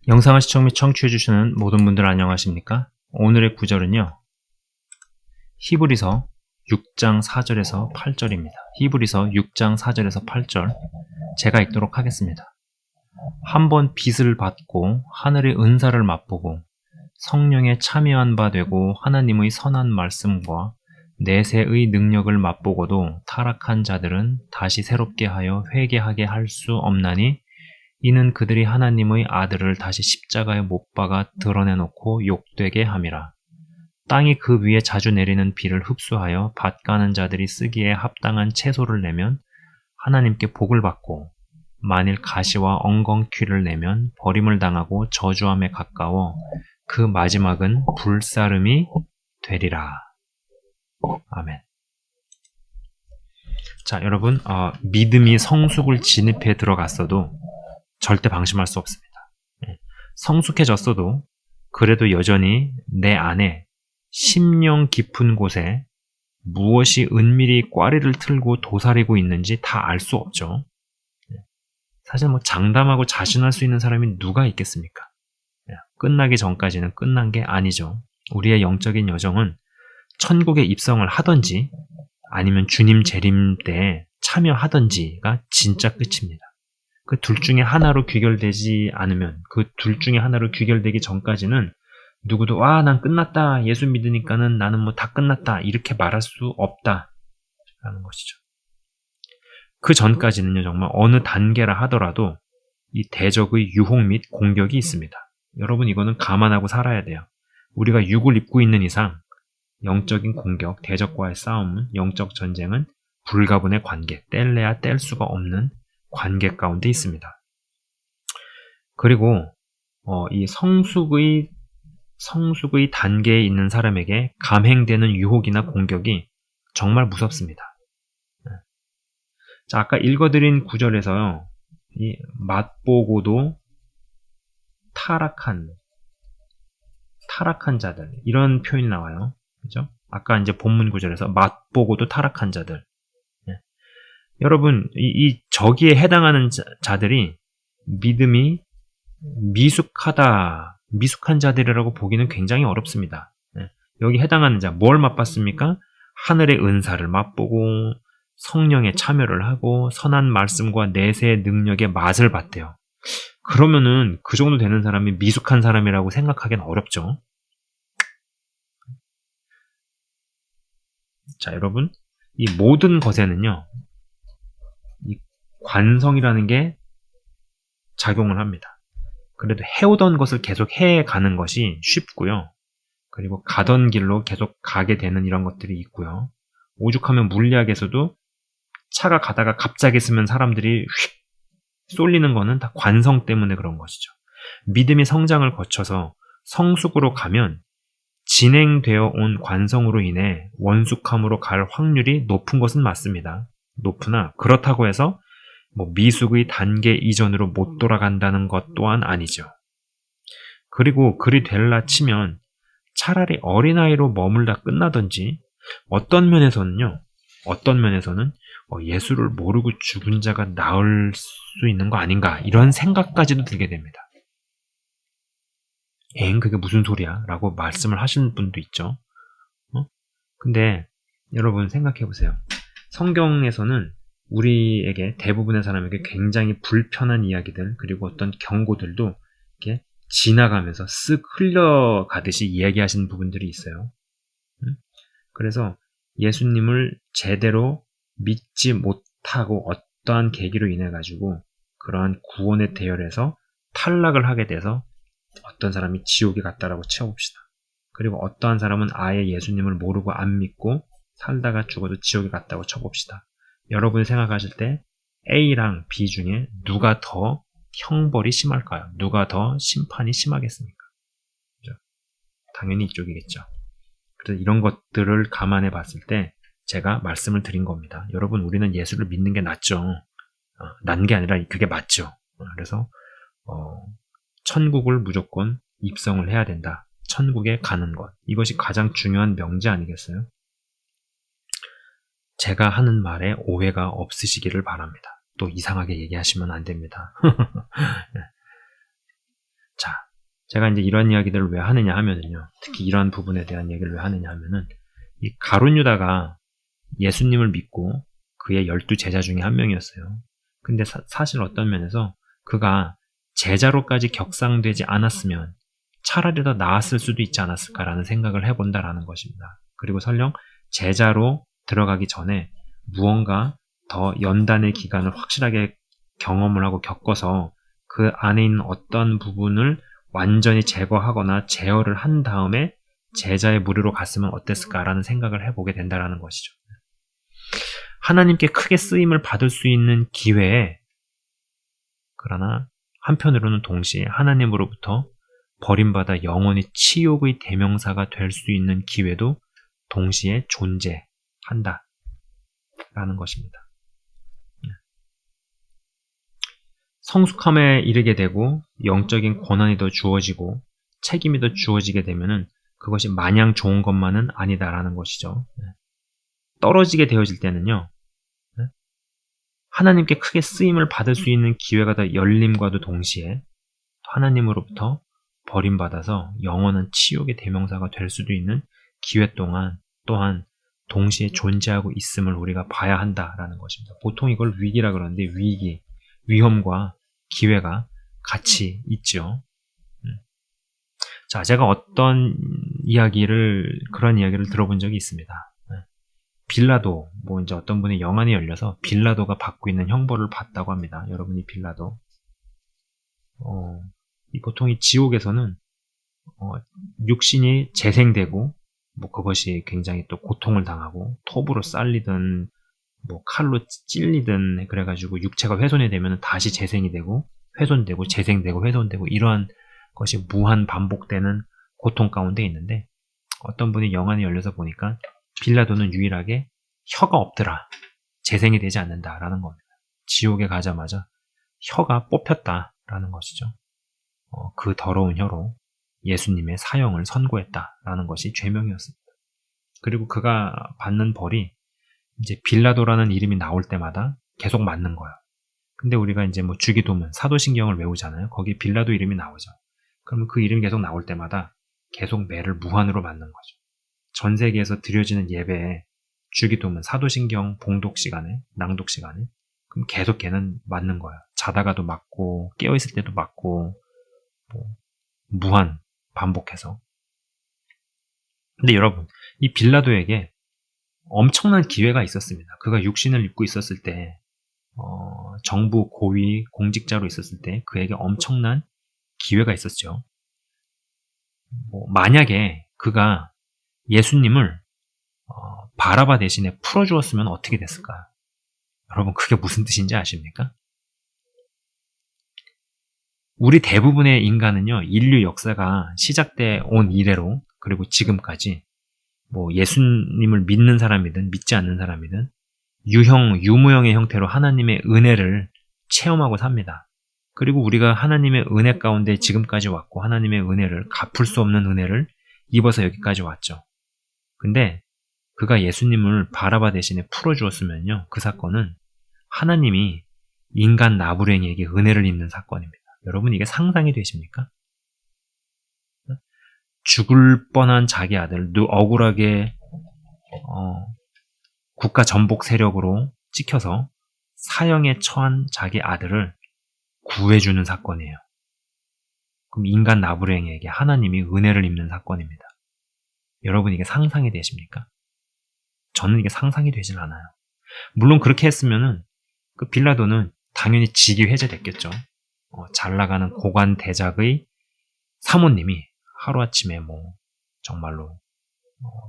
영상을 시청 및 청취해주시는 모든 분들 안녕하십니까? 오늘의 구절은요, 히브리서 6장 4절에서 8절입니다. 히브리서 6장 4절에서 8절 제가 읽도록 하겠습니다. 한번 빛을 받고 하늘의 은사를 맛보고 성령에 참여한 바 되고 하나님의 선한 말씀과 내세의 능력을 맛보고도 타락한 자들은 다시 새롭게 하여 회개하게 할 수 없나니 이는 그들이 하나님의 아들을 다시 십자가에 못 박아 드러내놓고 욕되게 함이라. 땅이 그 위에 자주 내리는 비를 흡수하여 밭 가는 자들이 쓰기에 합당한 채소를 내면 하나님께 복을 받고, 만일 가시와 엉겅퀴를 내면 버림을 당하고 저주함에 가까워 그 마지막은 불사름이 되리라. 아멘. 자, 여러분, 믿음이 성숙을 진입해 들어갔어도 절대 방심할 수 없습니다. 성숙해졌어도 그래도 여전히 내 안에 심령 깊은 곳에 무엇이 은밀히 꽈리를 틀고 도사리고 있는지 다 알 수 없죠. 사실 장담하고 자신할 수 있는 사람이 누가 있겠습니까? 끝나기 전까지는 끝난 게 아니죠. 우리의 영적인 여정은 천국에 입성을 하든지 아니면 주님 재림 때 참여하든지가 진짜 끝입니다. 그 둘 중에 하나로 귀결되지 않으면, 그 둘 중에 하나로 귀결되기 전까지는 누구도 난 끝났다, 예수 믿으니까는 나는 다 끝났다, 이렇게 말할 수 없다라는 것이죠. 그 전까지는요, 정말 어느 단계라 하더라도 이 대적의 유혹 및 공격이 있습니다. 여러분, 이거는 감안하고 살아야 돼요. 우리가 육을 입고 있는 이상 영적인 공격, 대적과의 싸움은, 영적 전쟁은 불가분의 관계, 뗄래야 뗄 수가 없는 관계 가운데 있습니다. 그리고 이 성숙의 단계에 있는 사람에게 감행되는 유혹이나 공격이 정말 무섭습니다. 자, 아까 읽어드린 구절에서요, 이 맛보고도 타락한 자들, 이런 표현이 나와요. 그죠? 아까 이제 본문 구절에서 맛보고도 타락한 자들. 여러분, 이 저기에 해당하는 자들이 믿음이 미숙한 자들이라고 보기는 굉장히 어렵습니다. 여기 해당하는 자, 뭘 맛봤습니까? 하늘의 은사를 맛보고 성령에 참여를 하고 선한 말씀과 내세의 능력의 맛을 봤대요. 그러면은 그 정도 되는 사람이 미숙한 사람이라고 생각하기는 어렵죠. 자, 여러분, 이 모든 것에는요, 이 관성이라는 게 작용을 합니다. 그래도 해오던 것을 계속 해가는 것이 쉽고요. 그리고 가던 길로 계속 가게 되는 이런 것들이 있고요. 오죽하면 물리학에서도 차가 가다가 갑자기 쓰면 사람들이 휙 쏠리는 거는 다 관성 때문에 그런 것이죠. 믿음이 성장을 거쳐서 성숙으로 가면 진행되어 온 관성으로 인해 원숙함으로 갈 확률이 높은 것은 맞습니다. 높으나 그렇다고 해서 미숙의 단계 이전으로 못 돌아간다는 것 또한 아니죠. 그리고 그리 될라 치면 차라리 어린아이로 머물다 끝나든지 어떤 면에서는 예수를 모르고 죽은 자가 나을 수 있는 거 아닌가, 이런 생각까지도 들게 됩니다. 그게 무슨 소리야? 라고 말씀을 하시는 분도 있죠. 근데 여러분 생각해 보세요. 성경에서는 우리에게, 대부분의 사람에게 굉장히 불편한 이야기들, 그리고 어떤 경고들도 이렇게 지나가면서 쓱 흘러가듯이 이야기하시는 부분들이 있어요. 그래서 예수님을 제대로 믿지 못하고 어떠한 계기로 인해 가지고 그러한 구원의 대열에서 탈락을 하게 돼서 어떤 사람이 지옥에 갔다라고 치워봅시다. 그리고 어떠한 사람은 아예 예수님을 모르고 안 믿고 살다가 죽어도 지옥에 갔다고 쳐봅시다. 여러분이 생각하실 때 A랑 B 중에 누가 더 형벌이 심할까요? 누가 더 심판이 심하겠습니까? 그렇죠? 당연히 이쪽이겠죠. 그래서 이런 것들을 감안해 봤을 때 제가 말씀을 드린 겁니다. 여러분, 우리는 예수를 믿는 게 낫죠. 난 게 아니라 그게 맞죠. 그래서 천국을 무조건 입성을 해야 된다. 천국에 가는 것. 이것이 가장 중요한 명제 아니겠어요? 제가 하는 말에 오해가 없으시기를 바랍니다. 또 이상하게 얘기하시면 안 됩니다. 자, 제가 이제 이런 이야기들을 왜 하느냐 하면은요. 특히 이런 부분에 대한 얘기를 왜 하느냐 하면은 이 가룟 유다가 예수님을 믿고 그의 12 제자 중에 한 명이었어요. 근데 사실 어떤 면에서 그가 제자로까지 격상되지 않았으면 차라리 더 나았을 수도 있지 않았을까라는 생각을 해본다라는 것입니다. 그리고 설령 제자로 들어가기 전에 무언가 더 연단의 기간을 확실하게 경험을 하고 겪어서 그 안에 있는 어떤 부분을 완전히 제거하거나 제어를 한 다음에 제자의 무리로 갔으면 어땠을까라는 생각을 해보게 된다는 것이죠. 하나님께 크게 쓰임을 받을 수 있는 기회에, 그러나 한편으로는 동시에 하나님으로부터 버림받아 영원히 치욕의 대명사가 될 수 있는 기회도 동시에 존재한다라는 것입니다. 성숙함에 이르게 되고 영적인 권한이 더 주어지고 책임이 더 주어지게 되면은 그것이 마냥 좋은 것만은 아니다라는 것이죠. 떨어지게 되어질 때는요, 하나님께 크게 쓰임을 받을 수 있는 기회가 더 열림과도 동시에 하나님으로부터 버림받아서 영원한 치욕의 대명사가 될 수도 있는 기회 또한 동시에 존재하고 있음을 우리가 봐야 한다라는 것입니다. 보통 이걸 위기라 그러는데 위험과 기회가 같이 있죠. 자, 제가 그런 이야기를 들어본 적이 있습니다. 빌라도, 이제 어떤 분이 영안이 열려서 빌라도가 받고 있는 형벌을 받다고 합니다. 여러분이 빌라도. 보통 이 지옥에서는, 육신이 재생되고, 그것이 굉장히 또 고통을 당하고, 톱으로 쌀리든, 칼로 찔리든, 그래가지고 육체가 훼손이 되면 다시 재생이 되고, 훼손되고, 재생되고, 훼손되고, 이러한 것이 무한 반복되는 고통 가운데 있는데, 어떤 분이 영안이 열려서 보니까, 빌라도는 유일하게 혀가 없더라. 재생이 되지 않는다라는 겁니다. 지옥에 가자마자 혀가 뽑혔다라는 것이죠. 그 더러운 혀로 예수님의 사형을 선고했다라는 것이 죄명이었습니다. 그리고 그가 받는 벌이 이제 빌라도라는 이름이 나올 때마다 계속 맞는 거예요. 근데 우리가 이제 주기도문, 사도신경을 외우잖아요. 거기에 빌라도 이름이 나오죠. 그러면 그 이름이 계속 나올 때마다 계속 매를 무한으로 맞는 거죠. 전 세계에서 드려지는 예배에 주기도문, 사도신경 봉독 시간에, 낭독 시간에 그럼 계속 걔는 맞는 거야. 자다가도 맞고 깨어있을 때도 맞고 무한 반복해서. 근데 여러분, 이 빌라도에게 엄청난 기회가 있었습니다. 그가 육신을 입고 있었을 때, 정부 고위 공직자로 있었을 때 그에게 엄청난 기회가 있었죠. 만약에 그가 예수님을 바라바 대신에 풀어주었으면 어떻게 됐을까? 여러분, 그게 무슨 뜻인지 아십니까? 우리 대부분의 인간은요, 인류 역사가 시작돼 온 이래로, 그리고 지금까지, 예수님을 믿는 사람이든 믿지 않는 사람이든, 유무형의 형태로 하나님의 은혜를 체험하고 삽니다. 그리고 우리가 하나님의 은혜 가운데 지금까지 왔고, 하나님의 은혜를, 갚을 수 없는 은혜를 입어서 여기까지 왔죠. 근데 그가 예수님을 바라바 대신에 풀어주었으면요, 그 사건은 하나님이 인간 나부랭이에게 은혜를 입는 사건입니다. 여러분, 이게 상상이 되십니까? 죽을 뻔한 자기 아들, 억울하게 국가 전복 세력으로 찍혀서 사형에 처한 자기 아들을 구해주는 사건이에요. 그럼 인간 나부랭이에게 하나님이 은혜를 입는 사건입니다. 여러분, 이게 상상이 되십니까? 저는 이게 상상이 되질 않아요. 물론 그렇게 했으면은 그 빌라도는 당연히 직위 해제됐겠죠. 잘 나가는 고관 대작의 사모님이 하루아침에 정말로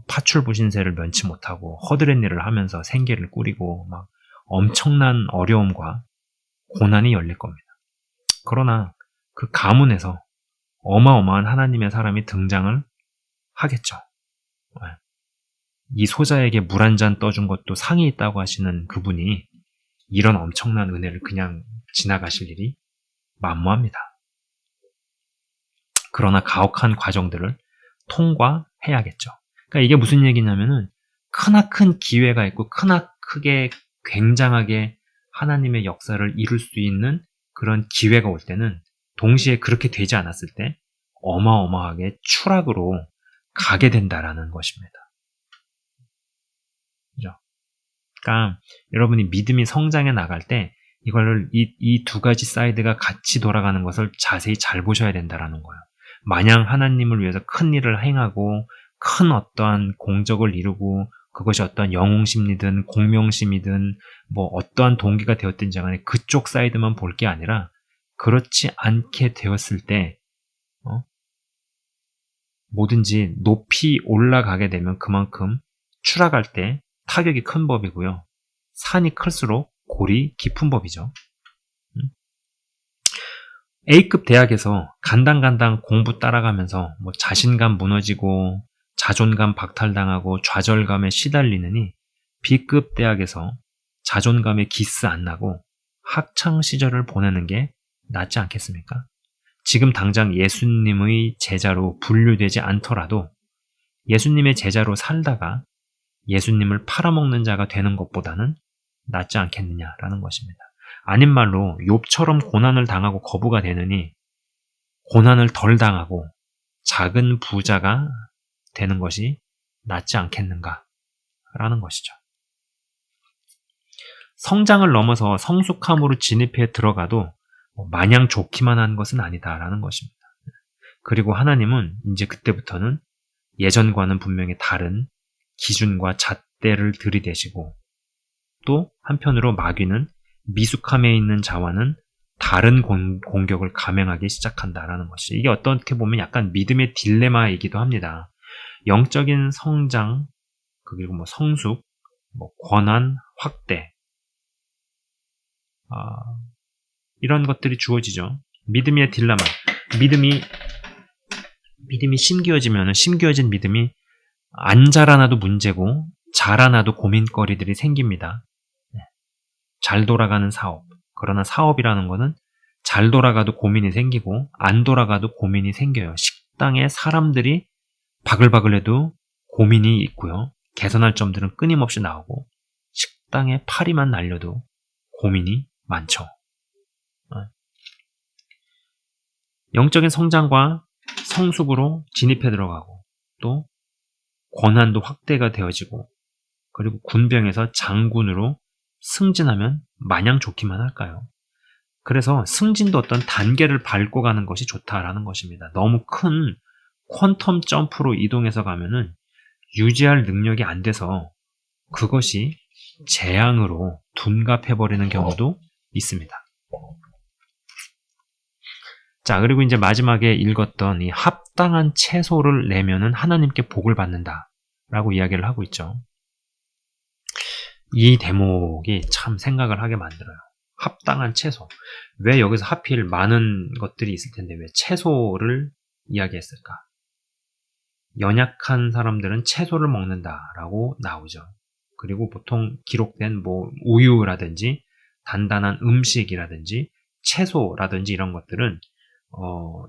파출부신세를 면치 못하고 허드렛 일을 하면서 생계를 꾸리고 막 엄청난 어려움과 고난이 열릴 겁니다. 그러나 그 가문에서 어마어마한 하나님의 사람이 등장을 하겠죠. 이 소자에게 물 한 잔 떠준 것도 상이 있다고 하시는 그분이 이런 엄청난 은혜를 그냥 지나가실 일이 만무합니다. 그러나 가혹한 과정들을 통과해야겠죠. 그러니까 이게 무슨 얘기냐면은 크나큰 기회가 있고 크게 굉장하게 하나님의 역사를 이룰 수 있는 그런 기회가 올 때는 동시에 그렇게 되지 않았을 때 어마어마하게 추락으로 가게 된다라는 것입니다. 그죠? 그러니까 여러분이 믿음이 성장해 나갈 때 이걸 이 두 가지 사이드가 같이 돌아가는 것을 자세히 잘 보셔야 된다라는 거예요. 마냥 하나님을 위해서 큰 일을 행하고 큰 어떠한 공적을 이루고 그것이 어떠한 영웅심이든 공명심이든 뭐 어떠한 동기가 되었든지 간에 그쪽 사이드만 볼 게 아니라 그렇지 않게 되었을 때 뭐든지 높이 올라가게 되면 그만큼 추락할 때 타격이 큰 법이고요. 산이 클수록 골이 깊은 법이죠. A급 대학에서 간당간당 공부 따라가면서 뭐 자신감 무너지고 자존감 박탈당하고 좌절감에 시달리느니 B급 대학에서 자존감에 기스 안 나고 학창 시절을 보내는 게 낫지 않겠습니까? 지금 당장 예수님의 제자로 분류되지 않더라도 예수님의 제자로 살다가 예수님을 팔아먹는 자가 되는 것보다는 낫지 않겠느냐라는 것입니다. 아닌 말로 욥처럼 고난을 당하고 거부가 되느니 고난을 덜 당하고 작은 부자가 되는 것이 낫지 않겠는가라는 것이죠. 성장을 넘어서 성숙함으로 진입해 들어가도 마냥 좋기만 한 것은 아니다라는 것입니다. 그리고 하나님은 이제 그때부터는 예전과는 분명히 다른 기준과 잣대를 들이대시고 또 한편으로 마귀는 미숙함에 있는 자와는 다른 공격을 감행하기 시작한다라는 것이죠. 이게 어떻게 보면 약간 믿음의 딜레마이기도 합니다. 영적인 성장, 그리고 뭐 성숙, 뭐 권한 확대, 이런 것들이 주어지죠. 믿음의 딜레마. 믿음이 심겨진 믿음이 안 자라나도 문제고 자라나도 고민거리들이 생깁니다. 잘 돌아가는 사업. 그러나 사업이라는 거는 잘 돌아가도 고민이 생기고 안 돌아가도 고민이 생겨요. 식당에 사람들이 바글바글해도 고민이 있고요. 개선할 점들은 끊임없이 나오고 식당에 파리만 날려도 고민이 많죠. 영적인 성장과 성숙으로 진입해 들어가고 또 권한도 확대가 되어지고 그리고 군병에서 장군으로 승진하면 마냥 좋기만 할까요? 그래서 승진도 어떤 단계를 밟고 가는 것이 좋다라는 것입니다. 너무 큰 퀀텀 점프로 이동해서 가면은 유지할 능력이 안 돼서 그것이 재앙으로 둔갑해버리는 경우도 있습니다. 자, 그리고 이제 마지막에 읽었던 이 합당한 채소를 내면은 하나님께 복을 받는다라고 이야기를 하고 있죠. 이 대목이 참 생각을 하게 만들어요. 합당한 채소. 왜 여기서 하필 많은 것들이 있을 텐데 왜 채소를 이야기했을까? 연약한 사람들은 채소를 먹는다라고 나오죠. 그리고 보통 기록된 뭐 우유라든지 단단한 음식이라든지 채소라든지 이런 것들은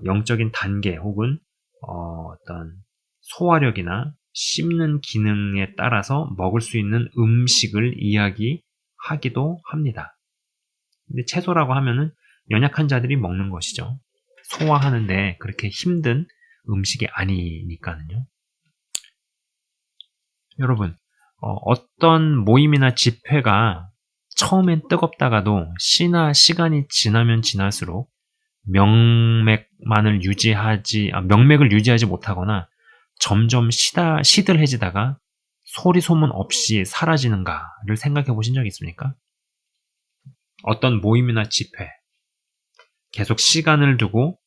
영적인 단계 혹은 어떤 소화력이나 씹는 기능에 따라서 먹을 수 있는 음식을 이야기하기도 합니다. 근데 채소라고 하면은 연약한 자들이 먹는 것이죠. 소화하는데 그렇게 힘든 음식이 아니니까는요. 여러분, 어떤 모임이나 집회가 처음엔 뜨겁다가도 시간이 지나면 지날수록 명맥을 유지하지 못하거나 점점 시들해지다가 소리 소문 없이 사라지는가를 생각해 보신 적 있습니까? 어떤 모임이나 집회, 계속 시간을 두고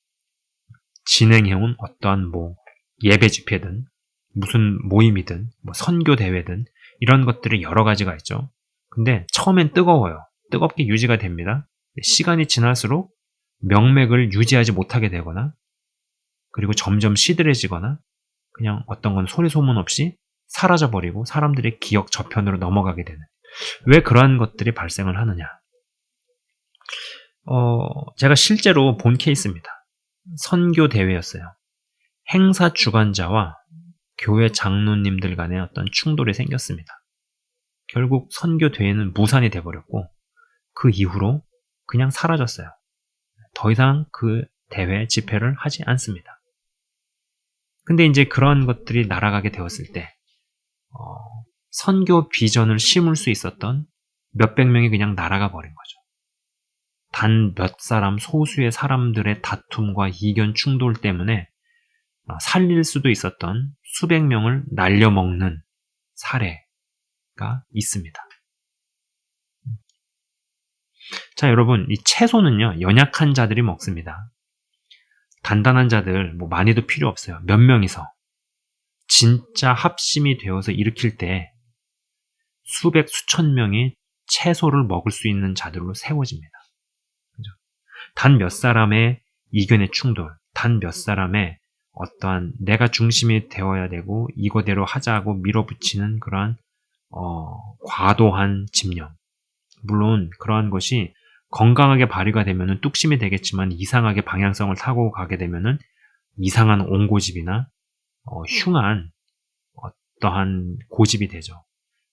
진행해온 어떠한 예배 집회든 무슨 모임이든 선교 대회든 이런 것들이 여러 가지가 있죠. 근데 처음엔 뜨거워요. 뜨겁게 유지가 됩니다. 시간이 지날수록 명맥을 유지하지 못하게 되거나 그리고 점점 시들해지거나 그냥 어떤 건 소리 소문 없이 사라져버리고 사람들의 기억 저편으로 넘어가게 되는, 왜 그러한 것들이 발생을 하느냐. 제가 실제로 본 케이스입니다. 선교 대회였어요. 행사 주관자와 교회 장로님들 간에 어떤 충돌이 생겼습니다. 결국 선교 대회는 무산이 돼버렸고 그 이후로 그냥 사라졌어요. 더 이상 그 대회 집회를 하지 않습니다. 근데 이제 그런 것들이 날아가게 되었을 때 선교 비전을 심을 수 있었던 몇백 명이 그냥 날아가 버린 거죠. 단 몇 사람, 소수의 사람들의 다툼과 이견 충돌 때문에 살릴 수도 있었던 수백 명을 날려먹는 사례가 있습니다. 자, 여러분, 이 채소는요, 연약한 자들이 먹습니다. 단단한 자들, 많이도 필요 없어요. 몇 명이서. 진짜 합심이 되어서 일으킬 때 수백, 수천 명이 채소를 먹을 수 있는 자들로 세워집니다. 그죠? 단 몇 사람의 이견의 충돌, 단 몇 사람의 어떠한 내가 중심이 되어야 되고 이거대로 하자고 밀어붙이는 그러한 과도한 집념. 물론 그러한 것이 건강하게 발휘가 되면은 뚝심이 되겠지만 이상하게 방향성을 타고 가게 되면은 이상한 옹고집이나 흉한 어떠한 고집이 되죠.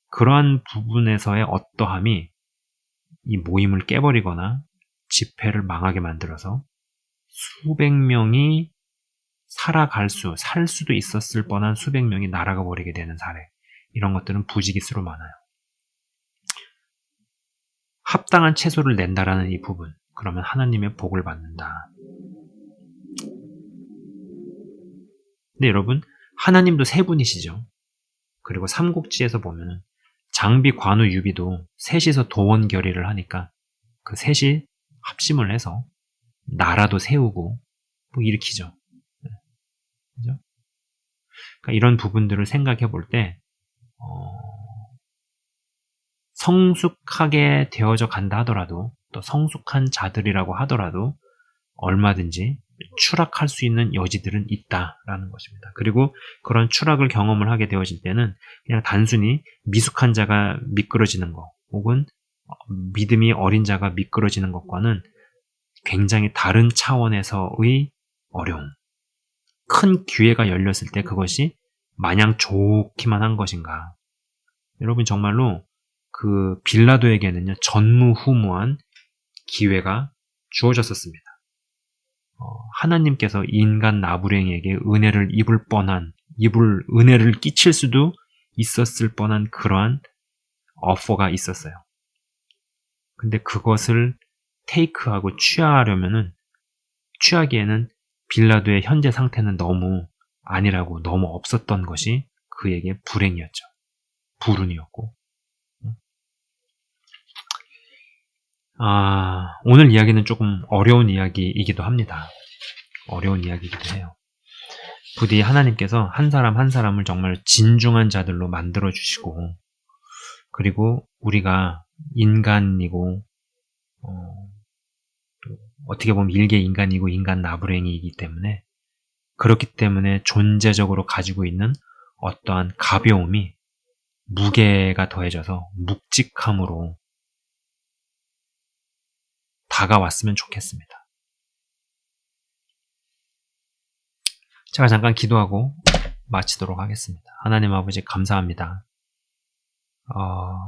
그러한 부분에서의 어떠함이 이 모임을 깨버리거나 집회를 망하게 만들어서 수백 명이 살 수도 있었을 뻔한 수백 명이 날아가 버리게 되는 사례. 이런 것들은 부지기수로 많아요. 합당한 채소를 낸다라는 이 부분. 그러면 하나님의 복을 받는다. 근데 여러분, 하나님도 세 분이시죠. 그리고 삼국지에서 보면은 장비, 관우, 유비도 셋이서 도원 결의를 하니까 그 셋이 합심을 해서 나라도 세우고 일으키죠. 그죠? 그러니까 이런 부분들을 생각해 볼 때 성숙하게 되어져 간다 하더라도 또 성숙한 자들이라고 하더라도 얼마든지 추락할 수 있는 여지들은 있다라는 것입니다. 그리고 그런 추락을 경험을 하게 되어질 때는 그냥 단순히 미숙한 자가 미끄러지는 것 혹은 믿음이 어린 자가 미끄러지는 것과는 굉장히 다른 차원에서의 어려움. 큰 기회가 열렸을 때 그것이 마냥 좋기만 한 것인가. 여러분 정말로 그 빌라도에게는요 전무후무한 기회가 주어졌었습니다. 하나님께서 인간 나부랭에게 은혜를 끼칠 수도 있었을 뻔한 그러한 어퍼가 있었어요. 근데 그것을 테이크하고 취하기에는 빌라도의 현재 상태는 너무 아니라고 너무 없었던 것이 그에게 불행이었죠. 불운이었고. 오늘 이야기는 조금 어려운 이야기이기도 합니다. 어려운 이야기이기도 해요. 부디 하나님께서 한 사람 한 사람을 정말 진중한 자들로 만들어 주시고, 그리고 우리가 인간이고, 또 어떻게 보면 일개 인간이고 인간 나부랭이이기 때문에, 그렇기 때문에 존재적으로 가지고 있는 어떠한 가벼움이 무게가 더해져서 묵직함으로 다가왔으면 좋겠습니다. 제가 잠깐 기도하고 마치도록 하겠습니다. 하나님 아버지 감사합니다.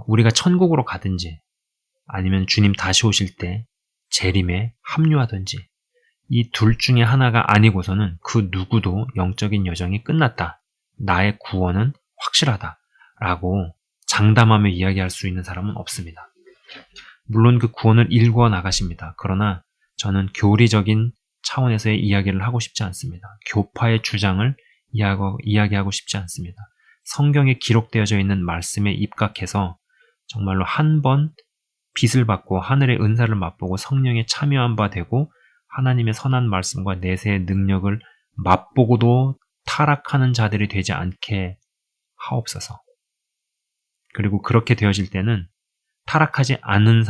우리가 천국으로 가든지 아니면 주님 다시 오실 때 재림에 합류하든지 이 둘 중에 하나가 아니고서는 그 누구도 영적인 여정이 끝났다. 나의 구원은 확실하다. 라고 장담하며 이야기할 수 있는 사람은 없습니다. 물론 그 구원을 일구어 나가십니다. 그러나 저는 교리적인 차원에서의 이야기를 하고 싶지 않습니다. 교파의 주장을 이야기하고 싶지 않습니다. 성경에 기록되어져 있는 말씀에 입각해서 정말로 한 번 빛을 받고 하늘의 은사를 맛보고 성령에 참여한 바 되고 하나님의 선한 말씀과 내세의 능력을 맛보고도 타락하는 자들이 되지 않게 하옵소서. 그리고 그렇게 되어질 때는 타락하지 않는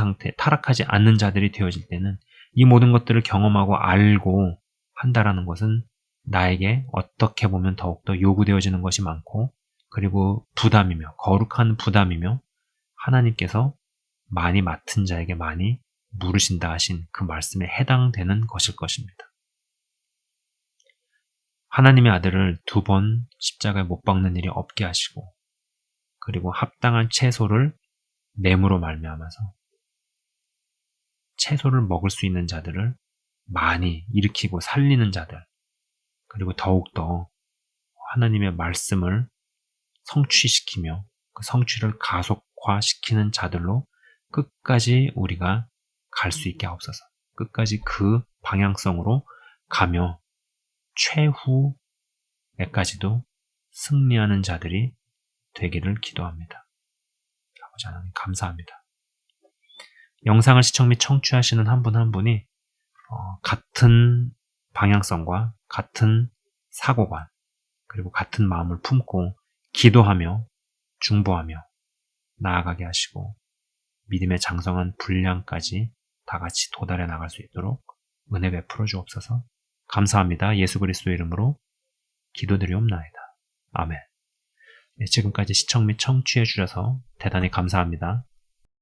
자들이 되어질 때는 이 모든 것들을 경험하고 알고 한다라는 것은 나에게 어떻게 보면 더욱더 요구되어지는 것이 많고, 그리고 거룩한 부담이며 하나님께서 많이 맡은 자에게 많이 물으신다 하신 그 말씀에 해당되는 것일 것입니다. 하나님의 아들을 2번 십자가에 못 박는 일이 없게 하시고, 그리고 합당한 채소를 냄으로 말미암아서 채소를 먹을 수 있는 자들을 많이 일으키고 살리는 자들, 그리고 더욱더 하나님의 말씀을 성취시키며 그 성취를 가속화시키는 자들로 끝까지 우리가 갈 수 있게 하옵소서. 끝까지 그 방향성으로 가며 최후에까지도 승리하는 자들이 되기를 기도합니다. 아버지 하나님 감사합니다. 영상을 시청 및 청취하시는 한 분 한 분이 같은 방향성과 같은 사고관 그리고 같은 마음을 품고 기도하며 중보하며 나아가게 하시고 믿음의 장성한 분량까지 다 같이 도달해 나갈 수 있도록 은혜 베풀어 주옵소서. 감사합니다. 예수 그리스도의 이름으로 기도드리옵나이다. 아멘. 네, 지금까지 시청 및 청취해 주셔서 대단히 감사합니다.